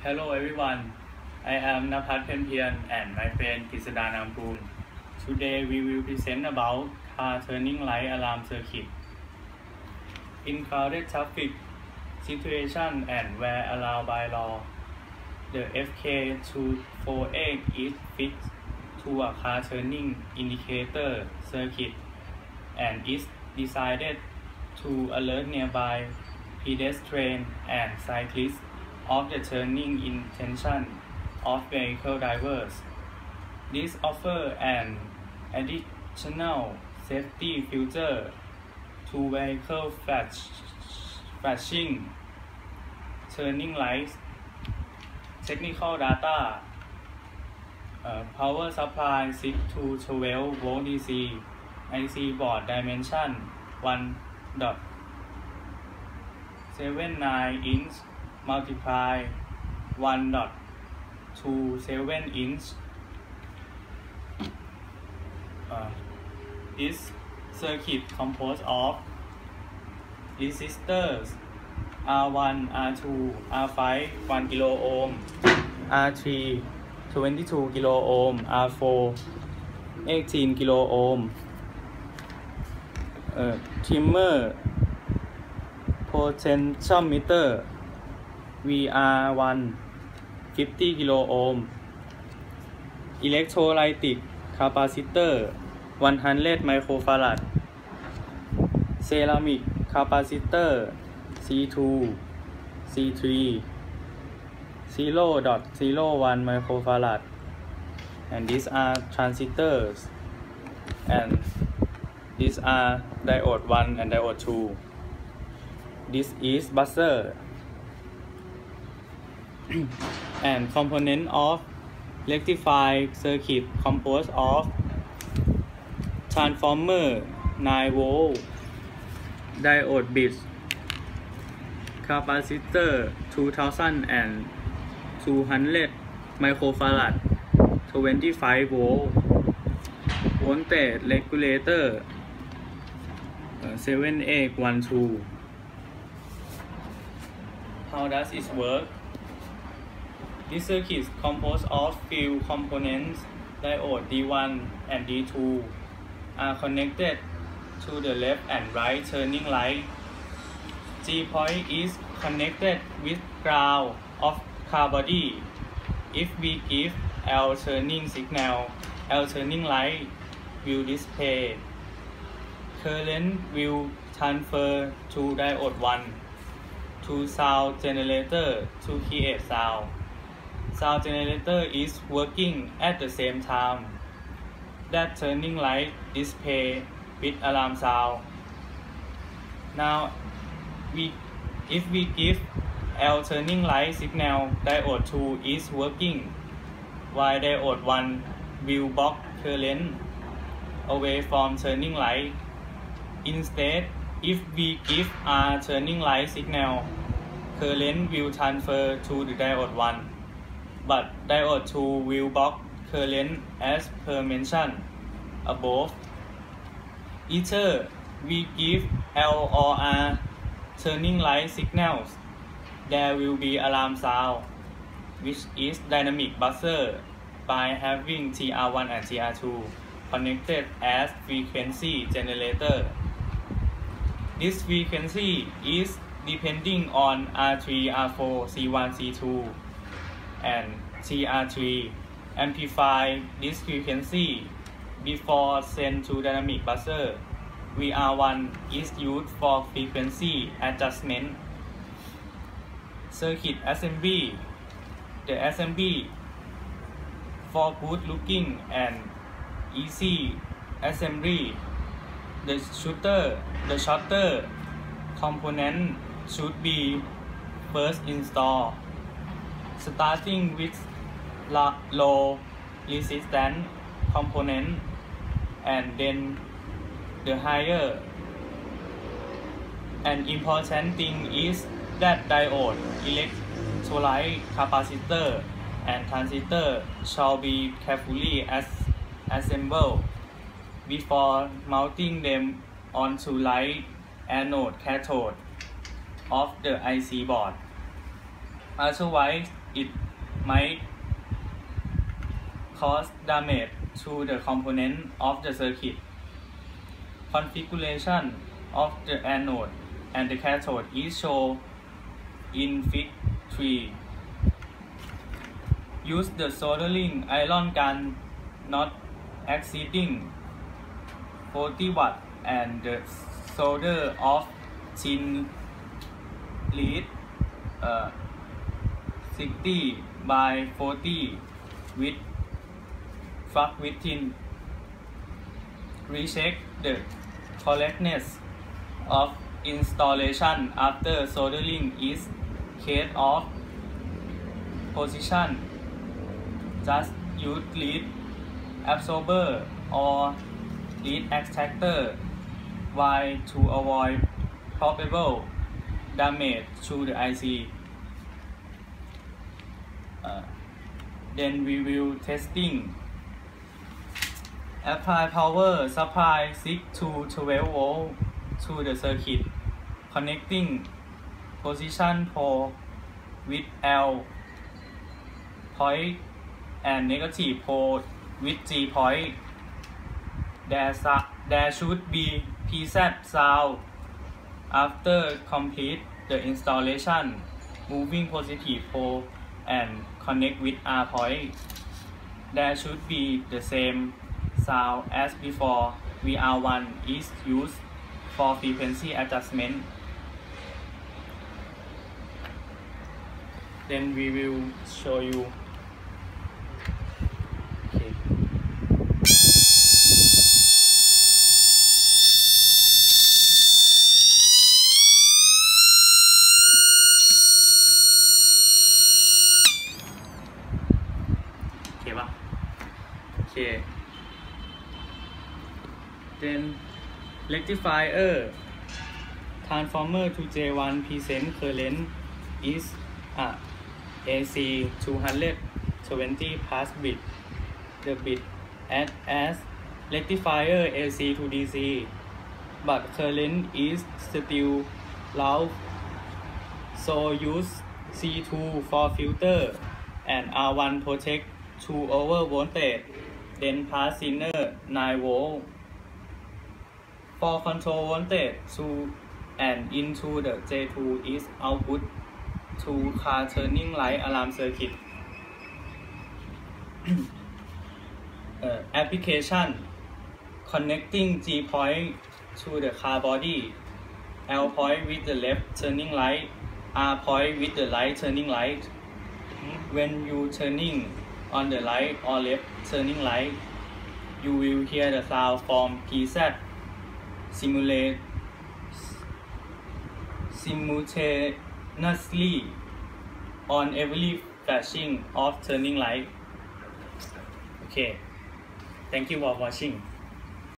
Hello everyone, I am Napat Penpian and my friend Kisada Nampoon. Today we will present about car turning light alarm circuit. In crowded traffic situation and where allowed by law, the FK248 is fixed to a car turning indicator circuit and is designed to alert nearby pedestrians and cyclists of the turning intention of vehicle drivers. This offers an additional safety feature to vehicle flashing turning lights. Technical data: power supply 6 to 12 volt DC, IC board dimension 1.79 inch multiply 1.27 inch. This circuit composed of resistors R1, R2, R5 1 kilo ohm, R3 22 kilo ohm, R4 18 kilo ohm. Trimmer potentiometer VR1 50 kilo ohm. Electrolytic capacitor 100 microfarad. Ceramic capacitor C2, C3 0.01 microfarad. And these are transistors, and these are diode 1 and diode 2. This is buzzer. And component of rectified circuit composed of transformer 9 volt, diode bits, capacitor 2200 microfarad 25 volt, voltage regulator 7812. How does it work? This circuit is composed of few components. Diode D1 and D2 are connected to the left and right turning light. G point is connected with ground of car body. If we give L turning signal, L turning light will display. Current will transfer to diode 1 to sound generator to create sound. Sound generator is working at the same time that turning light display with alarm sound. Now, if we give L turning light signal, diode 2 is working, while diode 1 will block current away from turning light. Instead, if we give R turning light signal, current will transfer to the diode 1. But diode 2 will block current as per mentioned above. Either we give L or R turning light signals, there will be alarm sound, which is dynamic buzzer, by having TR1 and TR2 connected as frequency generator. This frequency is depending on R3, R4, C1, C2, and TR3. Amplify this frequency before sent to dynamic buzzer. VR1 is used for frequency adjustment. Circuit assembly. The assembly for good looking and easy assembly. The shutter component should be first installed, starting with low resistance component and then the higher. An important thing is that diode, electrolyte capacitor, and transistor shall be carefully assembled before mounting them onto light anode cathode of the IC board. Otherwise, it might cause damage to the component of the circuit. Configuration of the anode and the cathode is shown in Fig 3. Use the soldering iron gun not exceeding 40 watt and the solder of tin lead 60 by 40 with flux within. Recheck the correctness of installation after soldering is case of position. Just use lead absorber or lead extractor while to avoid probable damage to the IC. Then we will testing. Apply power supply 6 to 12 volt to the circuit. Connecting position pole with L point and negative pole with G point. There should be PZ sound after complete the installation. Moving positive pole and connect with R point. There should be the same sound as before. VR1 is used for frequency adjustment. Then we will show you. Okay. Okay. Then rectifier transformer to J1 present current is AC 220 plus bit. The bit act as rectifier AC to DC, but current is still low. So use C2 for filter and R1 protect 2 over voltage. Then pass inner 9 volt. For control voltage to and into the J2 is output to car turning light alarm circuit. Application connecting G point to the car body, L point with the left turning light, R point with the right turning light. When you turning on the right or left turning light, you will hear the sound from PZ simultaneously on every flashing of turning light. Okay, thank you for watching.